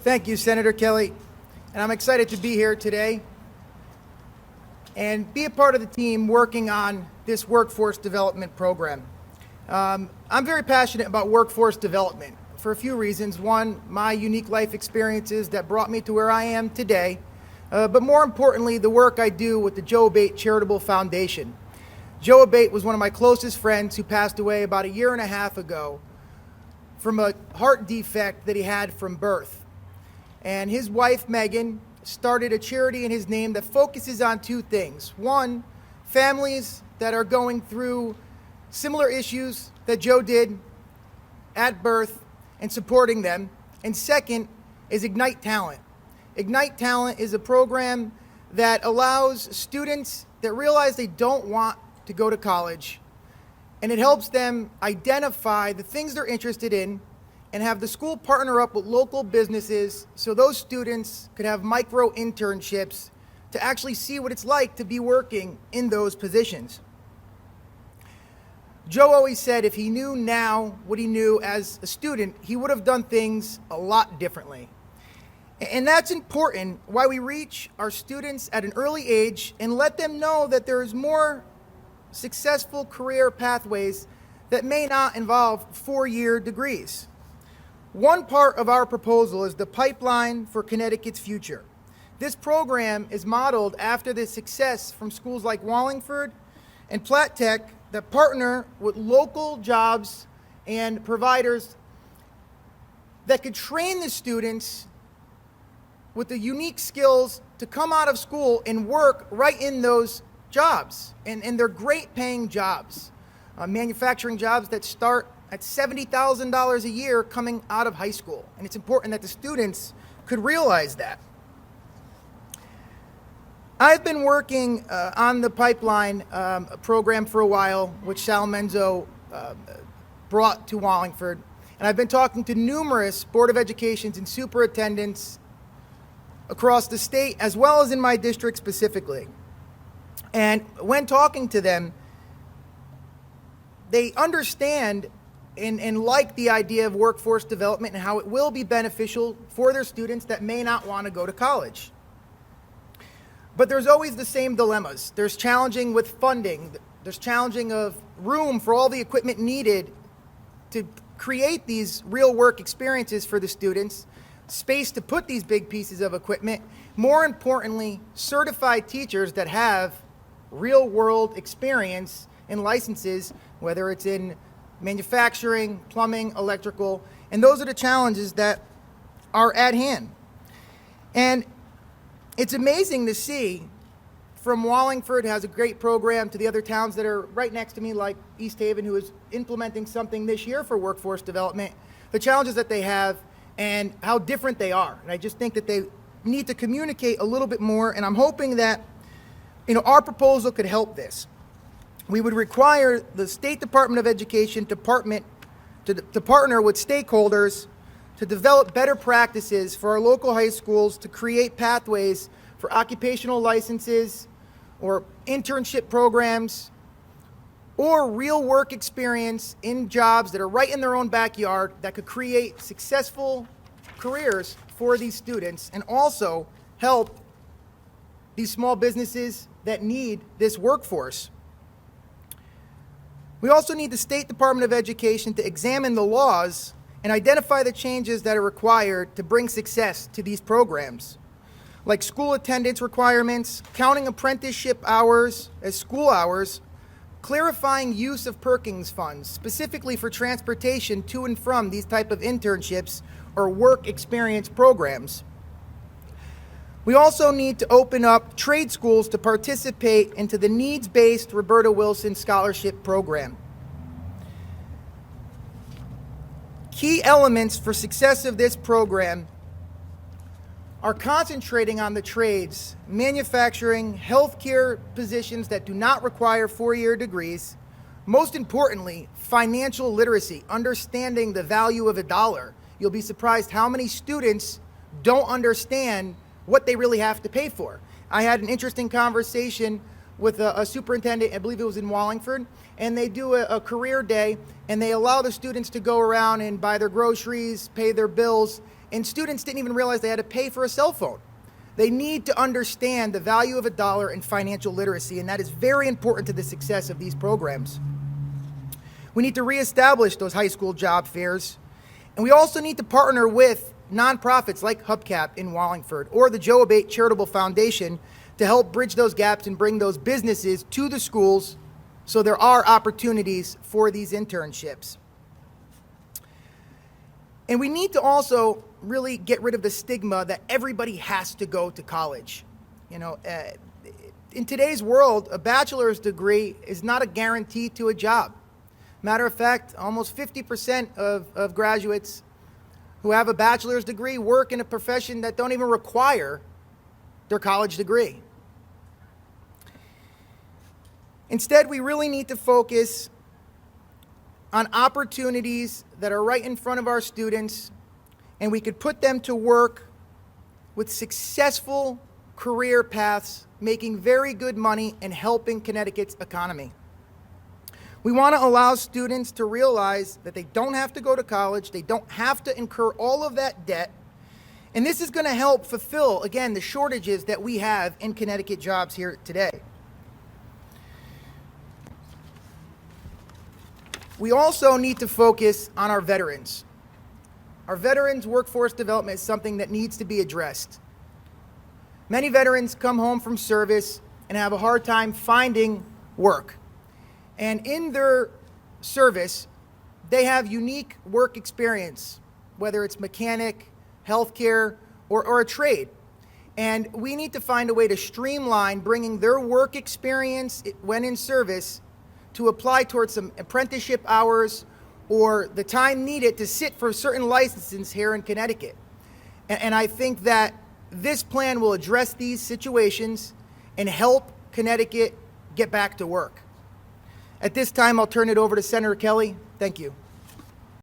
Thank you, Senator Kelly. And I'm excited to be here today and be a part of the team working on this workforce development program. I'm very passionate about workforce development for a few reasons. One, my unique life experiences that brought me to where I am today, but more importantly, the work I do with the Joe Abate Charitable Foundation. Joe Abate was one of my closest friends who passed away about 1.5 years ago from a heart defect that he had from birth. And his wife, Megan, started a charity in his name that focuses on two things. One, families that are going through similar issues that Joe did at birth and supporting them. And second is Ignite Talent. Ignite Talent is a program that allows students that realize they don't want to go to college, and it helps them identify the things they're interested in and have the school partner up with local businesses so those students could have micro internships to actually see what it's like to be working in those positions. Joe always said if he knew now what he knew as a student, he would have done things a lot differently. And that's important, why we reach our students at an early age and let them know that there's more successful career pathways that may not involve 4-year degrees. One part of our proposal is the Pipeline for Connecticut's Future. This program is modeled after the success from schools like Wallingford and Platt Tech that partner with local jobs and providers that could train the students with the unique skills to come out of school and work right in those jobs. And they're great paying jobs, manufacturing jobs that start at $70,000 a year coming out of high school. And it's important that the students could realize that. I've been working on the Pipeline program for a while, which Sal Menzo brought to Wallingford. And I've been talking to numerous Board of Educations and superintendents across the state, as well as in my district specifically. And when talking to them, they understand and like the idea of workforce development and how it will be beneficial for their students that may not want to go to college. But there's always the same dilemmas. There's challenging with funding. There's challenging of room for all the equipment needed to create these real work experiences for the students, space to put these big pieces of equipment. More importantly, certified teachers that have real world experience and licenses, whether it's in manufacturing, plumbing, electrical, and those are the challenges that are at hand. And it's amazing to see from Wallingford has a great program to the other towns that are right next to me, like East Haven, who is implementing something this year for workforce development, the challenges that they have and how different they are. And I just think that they need to communicate a little bit more, and I'm hoping that our proposal could help this. We would require the State Department of Education to partner with stakeholders to develop better practices for our local high schools to create pathways for occupational licenses or internship programs or real work experience in jobs that are right in their own backyard that could create successful careers for these students and also help these small businesses that need this workforce. We also need the State Department of Education to examine the laws and identify the changes that are required to bring success to these programs, like school attendance requirements, counting apprenticeship hours as school hours, clarifying use of Perkins funds, specifically for transportation to and from these type of internships or work experience programs. We also need to open up trade schools to participate into the needs-based Roberta Wilson Scholarship Program. Key elements for success of this program are concentrating on the trades, manufacturing, healthcare positions that do not require 4-year degrees. Most importantly, financial literacy, understanding the value of a dollar. You'll be surprised how many students don't understand what they really have to pay for. I had an interesting conversation with a superintendent, I believe it was in Wallingford, and they do a career day, and they allow the students to go around and buy their groceries, pay their bills, and students didn't even realize they had to pay for a cell phone. They need to understand the value of a dollar and financial literacy, and that is very important to the success of these programs. We need to reestablish those high school job fairs, and we also need to partner with nonprofits like Hubcap in Wallingford or the Joe Abate Charitable Foundation to help bridge those gaps and bring those businesses to the schools so there are opportunities for these internships. And we need to also really get rid of the stigma that everybody has to go to college. In today's world, a bachelor's degree is not a guarantee to a job. Matter of fact, almost 50% of graduates who have a bachelor's degree work in a profession that don't even require their college degree. Instead, we really need to focus on opportunities that are right in front of our students, and we could put them to work with successful career paths, making very good money and helping Connecticut's economy. We want to allow students to realize that they don't have to go to college, they don't have to incur all of that debt, and this is going to help fulfill, again, the shortages that we have in Connecticut jobs here today. We also need to focus on our veterans. Our veterans' workforce development is something that needs to be addressed. Many veterans come home from service and have a hard time finding work. And in their service, they have unique work experience, whether it's mechanic, healthcare, or a trade. And we need to find a way to streamline bringing their work experience when in service to apply towards some apprenticeship hours or the time needed to sit for certain licenses here in Connecticut. And I think that this plan will address these situations and help Connecticut get back to work. At this time, I'll turn it over to Senator Kelly. Thank you.